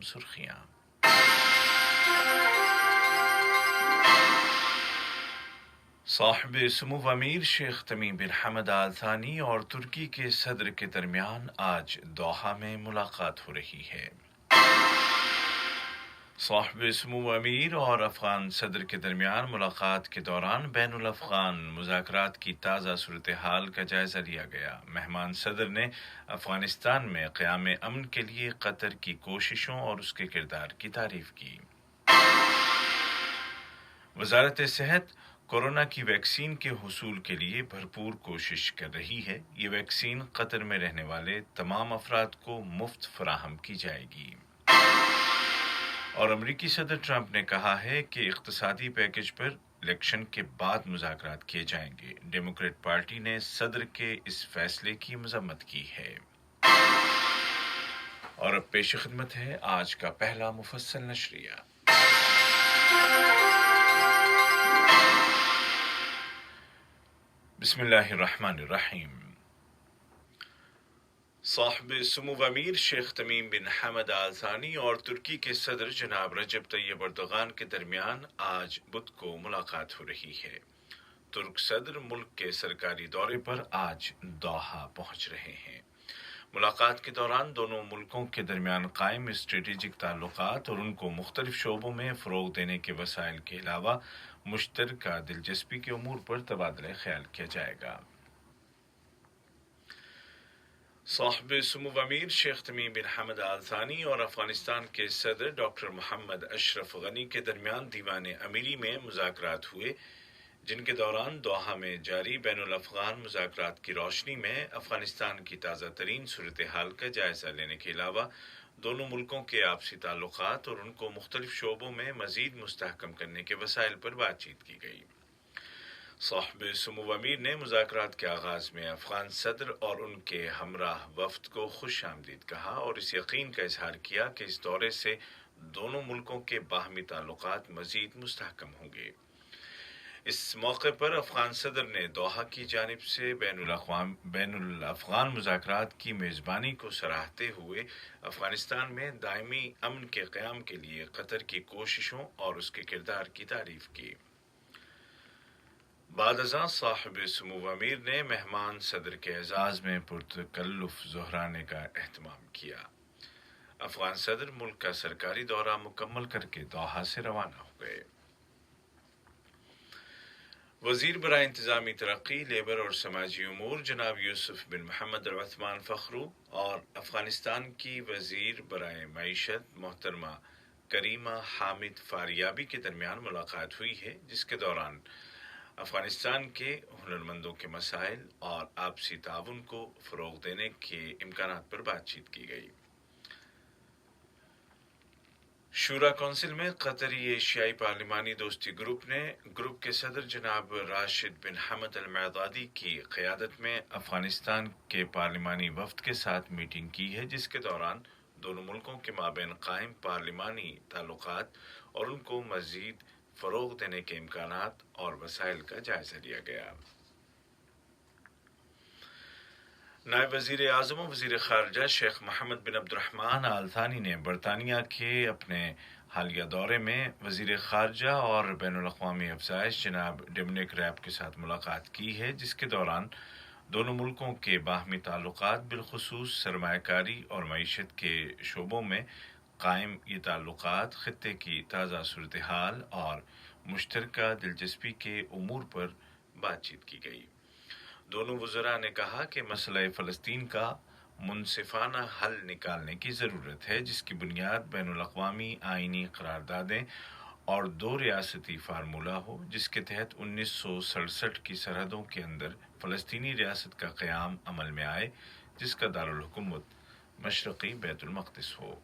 सुर्खियां। साहिब सुमू अमीर शेख तमीम बिन हमद आल थानी और तुर्की के सदर के दरमियान आज दोहा में मुलाकात हो रही है। साहिब सुमू अमीर और अफ़गान सदर के दरमियान मुलाकात के दौरान बैनुल अफ़गान मुज़ाकरात की ताज़ा सूरत हाल का जायज़ा लिया गया। मेहमान सदर ने अफ़गानिस्तान में क़याम अमन के लिए कतर की कोशिशों और उसके किरदार की तारीफ़ की। वज़ारत सेहत कोरोना की वैक्सीन के हुसूल के लिए भरपूर कोशिश कर रही है। ये वैक्सीन कतर में रहने वाले तमाम अफराद को मुफ्त फराहम की जाएगी। और अमरीकी सदर ट्रंप ने कहा है कि इक़्तिसादी पैकेज पर इलेक्शन के बाद मुज़ाकरात किए जाएंगे। डेमोक्रेट पार्टी ने सदर के इस फैसले की मज़म्मत की है। और अब पेश खिदमत है आज का पहला मुफस्सल नशरिया। बिस्मिल्लाहिर्रहमानिर्रहीम। साहिब सुमू अमीर शेख तमीम बिन हमद आल थानी और तुर्की के सदर जनाब रजब तैयब अर्दोगान के दरमियान आज बुध को मुलाकात हो रही है। तुर्क सदर मुल्क के सरकारी दौरे पर आज दोहा पहुंच रहे हैं। मुलाकात के दौरान दोनों मुल्कों के दरमियान कायम स्ट्रेटेजिक ताल्लुकात और उनको मुख्तलिफ शोबों में फ़रोग देने के वसाइल के अलावा मुश्तरका दिलचस्पी के उमूर पर तबादला ख्याल किया जाएगा। साहिब सुमू अमीर शेख तमीम बिन हमद आल थानी और अफगानिस्तान के सदर डॉक्टर मोहम्मद अशरफ गनी के दरमियान दीवान अमीरी में मुज़ाकरात हुए, जिनके दौरान दोहा में जारी बैनुल अफ़गान मुज़ाकरात की रोशनी में अफगानिस्तान की ताज़ा तरीन सूरत हाल का जायज़ा लेने के अलावा दोनों मुल्कों के आपसी ताल्लुकात और उनको मुख्तलिफ शोबों में मज़ीद मुस्तहकम करने के वसाइल पर बातचीत की गई। साहिब सुमू अमीर ने मुज़ाकरात के आगाज़ में अफ़गान सदर और उनके हमराह वफ़द को खुश आमदीद कहा और इस यकीन का इजहार किया कि इस दौरे से दोनों मुल्कों के बाहमी ताल्लुकात मज़ीद मुस्तहकम होंगे। इस मौके पर अफ़गान सदर ने दोहा की जानिब से बैनुल अफ़गान मुज़ाकरात की मेज़बानी को सराहते हुए अफ़गानिस्तान में दायमी अमन के क़याम के लिए कतर की कोशिशों और उसके किरदार की तारीफ़ की। बाद अज़ां साहिब सुमू अमीर ने मेहमान सदर के एजाज़ में पुरतकल्लुफ़ ज़ुहराने का एहतमाम किया। अफ़गान सदर मुल्क का सरकारी दौरा मुकम्मल करके दोहा से रवाना हो गए। वज़ीर बराए इंतज़ामी तरक्की, लेबर और समाजी उमूर जनाब यूसुफ बिन मोहम्मद अल उस्मान फ़खरू और अफ़गानिस्तान की वज़ीर बराए मईशत मोहतरमा करीमा हामिद फारियाबी के दरमियान मुलाकात हुई है, जिसके दौरान अफ़गानिस्तान के हुनरमंदों के मसाइल और आपसी ताउन को फ़रोग़ देने के इम्कानात पर बातचीत की गई। शूरा कौंसिल में कतरी एशियाई पार्लिमानी दोस्ती ग्रुप ने ग्रुप के सदर जनाब राशिद बिन हमद अल मैदादी की क़यादत में अफ़गानिस्तान के पार्लिमानी वफ़द के साथ मीटिंग की है, जिसके दौरान दोनों मुल्कों के माबैन कायम पार्लिमानी ताल्लुकात और उनको मज़ीद फ़रोग़ देने के इम्कानात और वसाइल का जायज़ा लिया गया। नायब वज़ीर आज़म और वज़ीर ख़ारजा शेख मोहम्मद बिन अब्दुर्रहमान आल थानी ने बरतानिया के अपने हालिया दौरे में वज़ीर ख़ारजा और बैनुल अक़वामी अफ़ज़ाइश जनाब डोमिनिक रैब के साथ मुलाकात की है, जिसके दौरान दोनों मुल्कों के बाहमी ताल्लुकात बिलख़ुसूस सरमायाकारी और मईशत के शोबों में कायम ये ताल्लुकात ख़ित्ते की ताज़ा सूरत हाल और मुश्तरका दिलचस्पी के उमूर पर बातचीत की गई। दोनों वज़रा ने कहा कि मसला फ़लस्तीन का मुनसिफ़ाना हल निकालने की ज़रूरत है, जिसकी बुनियाद बैनुल अक़वामी आइनी क़रारदादें और दो रियासती फार्मूला हो, जिसके तहत 1967 की सरहदों के अंदर फ़लस्तीनी रियासत का क़याम अमल में आए, जिसका दारुल हुकूमत मशरक़ी बैतुल मक़दिस हो।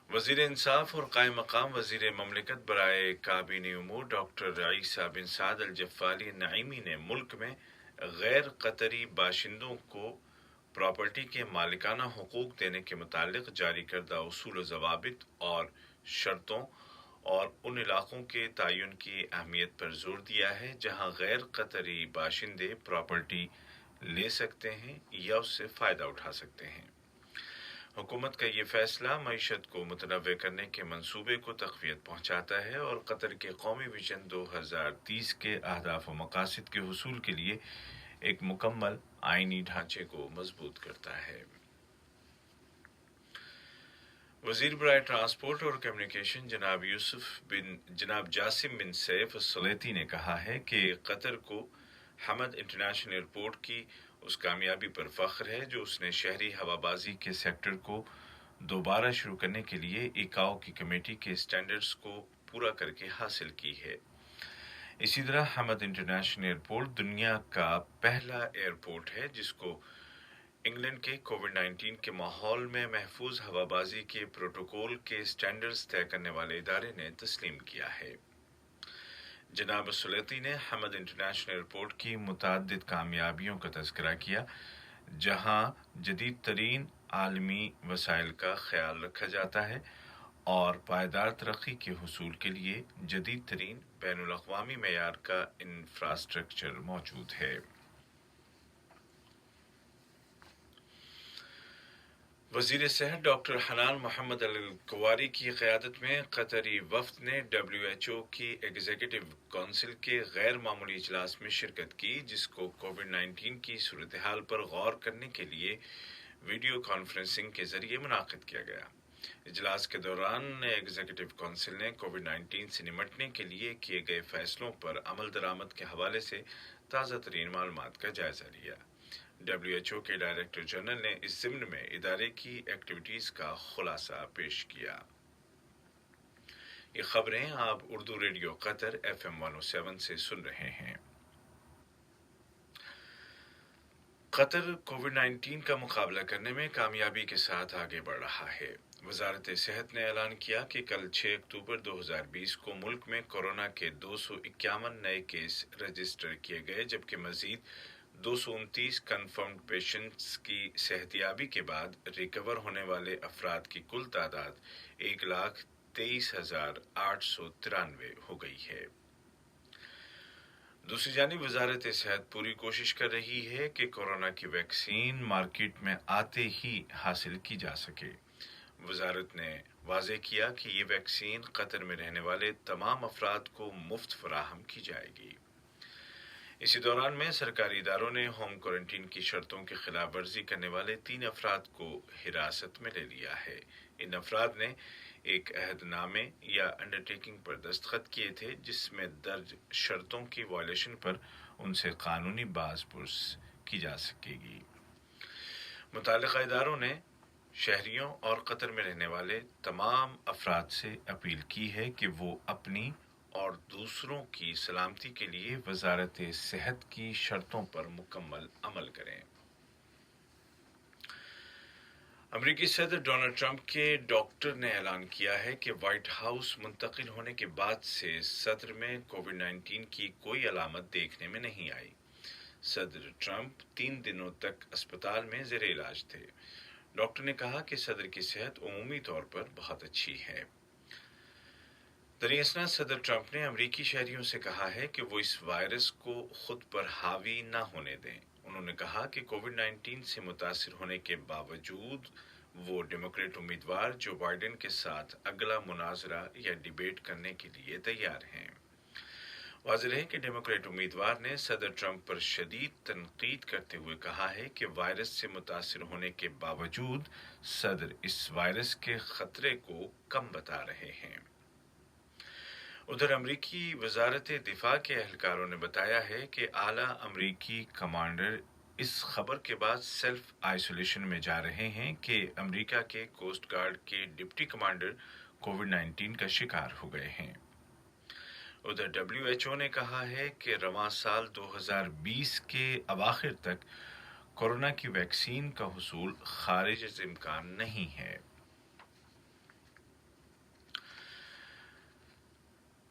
वज़ीर इंसाफ और कायम मकाम वज़ीर ममलिकत बराए काबीनी उमूर डॉक्टर ईसा बिन साद अल जफ़ाली नईमी ने मुल्क में गैर कतरी बाशिंदों को प्रॉपर्टी के मालिकाना हुकूक देने के मुतालिक जारी करदा उसूल व ज़वाबित और शर्तों और उन इलाक़ों के तयन की अहमियत पर जोर दिया है जहाँ गैर कतरी बाशिंदे प्रॉपर्टी ले सकते हैं या उससे फ़ायदा उठा सकते हैं। हुकूमत का ये फैसला मईशत को मुतनव्वे करने के मंसूबे को तक़वियत पहुँचाता है और कतर के कौमी विजन 2030 के अहदाफ व मकासद के हुसूल के लिए एक मुकम्मल आइनी ढांचे को मजबूत करता है। वज़ीर बराए ट्रांसपोर्ट और कम्युनिकेशन जनाब जासिम बिन सैफ सलेती ने कहा है कि कतर को हमद इंटरनेशनल एयरपोर्ट की उस कामयाबी पर फ़ख्र है जो उसने शहरी हवाबाजी के सेक्टर को दोबारा शुरू करने के लिए इकाओ की कमेटी के स्टैंडर्ड्स को पूरा करके हासिल की है। इसी तरह हमद इंटरनेशनल एयरपोर्ट दुनिया का पहला एयरपोर्ट है जिसको इंग्लैंड के कोविड-19 के माहौल में महफूज हवाबाजी के प्रोटोकॉल के स्टैंडर्ड्स तय करने वाले इदारे ने तस्लीम किया है। जनाब सुलेती ने हमद इंटरनेशनल एयरपोर्ट की मुतअद्दिद कामयाबियों का तज़किरा किया जहां जदीद तरीन आलमी वसाइल का ख्याल रखा जाता है और पायदार तरक्की के हुसूल के लिए जदीद तरीन बैनुल अक़वामी मेयार का इंफ्रास्ट्रक्चर मौजूद है। वज़ीर सेहत डॉक्टर हनान मोहम्मद अल-कुवारी की क़यादत में कतरी वफ़द ने WHO की एग्जीक्यूटिव काउंसिल के गैर मामूली इजलास में शिरकत की जिसको कोविड-19 की सूरत हाल पर गौर करने के लिए वीडियो कॉन्फ्रेंसिंग के ज़रिए मुनाक़िद किया गया। इजलास के दौरान एग्जीक्यूटिव काउंसिल ने कोविड-19 से निमटने के लिए किए गए फ़ैसलों पर अमल दरामद के हवाले से ताज़ा तरीन मालूमात का जायज़ा लिया। WHO के डायरेक्टर जनरल ने इस ज़िम्न में इदारे की एक्टिविटीज़ का खुलासा पेश किया। ये खबरें आप उर्दू रेडियो कतर FM 107 से सुन रहे हैं। कतर कोविड-19 का मुकाबला करने में कामयाबी के साथ आगे बढ़ रहा है। वजारत सेहत ने ऐलान किया कि कल 6 अक्टूबर 2020 को मुल्क में कोरोना के 251 नए केस रजिस्टर किए गए जबकि मजीद 229 कन्फर्म्ड पेशेंट्स की सेहतियाबी के बाद रिकवर होने वाले अफराद की कुल तादाद 1,23,893 हो गई है। दूसरी जानिब वजारत सेहत पूरी कोशिश कर रही है कि कोरोना की वैक्सीन मार्केट में आते ही हासिल की जा सके। वजारत ने वाज़ेह किया कि ये वैक्सीन कतर में रहने वाले तमाम अफराद को मुफ्त फराहम की जाएगी। इसी दौरान में सरकारी इदारों ने होम क्वारंटीन की शर्तों की खिलाफ वर्जी करने वाले 3 अफराद को हिरासत में ले लिया है। इन अफराद ने एक अहदनामे या अंडरटेकिंग पर दस्तखत किए थे जिसमें दर्ज शर्तों की वायलेशन पर उनसे कानूनी बाज़पुर्स की जा सकेगी। मुताल्लिक़ा इदारों ने शहरियों और कतर में रहने वाले तमाम अफराद से अपील की है कि वो अपनी और दूसरों की सलामती के लिए वजारत सेहत की शर्तों पर मुकम्मल अमल करें। अमेरिकी सदर डोनाल्ड ट्रंप के डॉक्टर ने ऐलान किया है कि व्हाइट हाउस मुंतकिल होने के बाद से सदर में कोविड-19 की कोई अलामत देखने में नहीं आई। सदर ट्रंप 3 दिनों तक अस्पताल में ज़ेर इलाज थे। डॉक्टर ने कहा कि सदर की सेहत उमूमी तौर पर बहुत अच्छी है। दरअसल सदर ट्रंप ने अमेरिकी शहरियों से कहा है कि वो इस वायरस को खुद पर हावी न होने दें। उन्होंने कहा कि कोविड-19 से मुतासिर होने के बावजूद वो डेमोक्रेट उम्मीदवार जो बाइडेन के साथ अगला मुनाजरा या डिबेट करने के लिए तैयार हैं। वाज़ेह है कि डेमोक्रेट उम्मीदवार ने सदर ट्रंप पर शदीद तनकीद करते हुए कहा है कि वायरस से मुतासिर होने के बावजूद सदर इस वायरस के खतरे को कम बता रहे हैं। उधर अमरीकी वजारत दिफा के एहलकारों ने बताया है कि आला अमरीकी कमांडर इस खबर के बाद सेल्फ आइसोलेशन में जा रहे हैं कि अमेरिका के कोस्ट गार्ड के डिप्टी कमांडर कोविड-19 का शिकार हो गए हैं। उधर WHO ने कहा है कि रवां साल 2020 के अवाखिर तक कोरोना की वैक्सीन का हुसूल खारिज इम्कान नहीं है।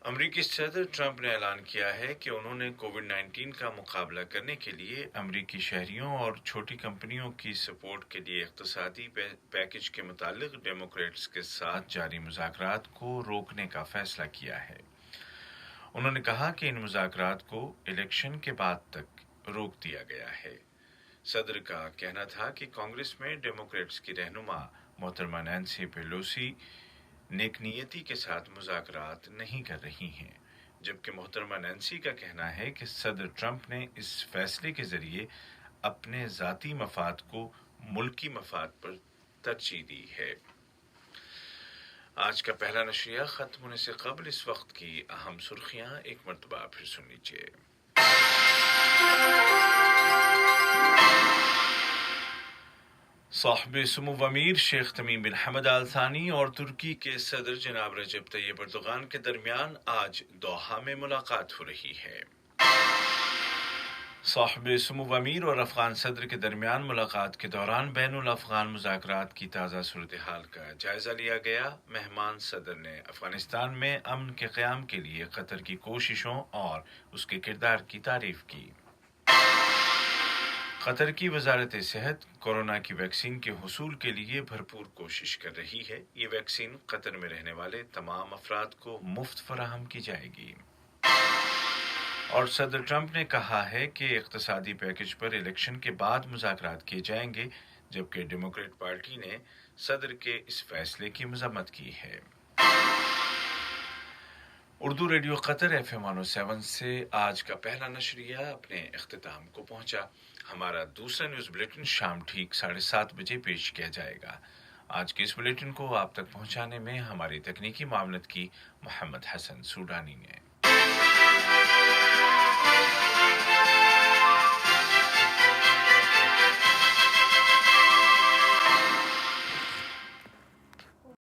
अमरीकी सदर ट्रंप ने ऐलान किया है कि उन्होंने कोविड-19 का मुकाबला करने के लिए अमरीकी शहरियों और छोटी कंपनियों की सपोर्ट के लिए इक़्तिसादी पैकेज के मुतालिक डेमोक्रेट्स के साथ जारी मुज़ाकरात को रोकने का फैसला किया है। उन्होंने कहा कि इन मुज़ाकरात को इलेक्शन के बाद तक रोक दिया गया है। सदर का कहना था कि कांग्रेस में डेमोक्रेट्स की रहनुमा محترمہ نینسی پیلوسی نیک نیتی کے ساتھ مذاکرات نہیں کر رہی ہیں، جبکہ محترمہ نینسی کا کہنا ہے کہ صدر ٹرمپ نے اس فیصلے کے ذریعے اپنے ذاتی مفاد کو ملکی مفاد پر ترجیح دی ہے۔ آج کا پہلا نشریہ ختم ہونے سے قبل اس وقت کی اہم سرخیاں ایک مرتبہ پھر سن لیجیے۔ صاحب سمو امیر شیخ تمیم بن حمد آل ثانی اور ترکی کے صدر جناب رجب طیب اردوغان کے درمیان آج دوحہ میں ملاقات ہو رہی ہے۔ صاحب سمو امیر اور افغان صدر کے درمیان ملاقات کے دوران بین الافغان مذاکرات کی تازہ صورتحال کا جائزہ لیا گیا۔ مہمان صدر نے افغانستان میں امن کے قیام کے لیے قطر کی کوششوں اور اس کے کردار کی تعریف کی۔ قطر کی وزارت صحت کورونا کی ویکسین کے حصول کے لیے بھرپور کوشش کر رہی ہے۔ یہ ویکسین قطر میں رہنے والے تمام افراد کو مفت فراہم کی جائے گی۔ اور صدر ٹرمپ نے کہا ہے کہ اقتصادی پیکج پر الیکشن کے بعد مذاکرات کیے جائیں گے، جبکہ ڈیموکریٹ پارٹی نے صدر کے اس فیصلے کی مذمت کی ہے۔ اردو ریڈیو قطر FM 107 سے آج کا پہلا نشریہ اپنے اختتام کو پہنچا۔ ہمارا دوسرا نیوز بلیٹن شام ٹھیک 7:30 بجے پیش کیا جائے گا۔ آج کے اس بلیٹن کو آپ تک پہنچانے میں ہماری تکنیکی معاونت کی محمد حسن سوڈانی نے۔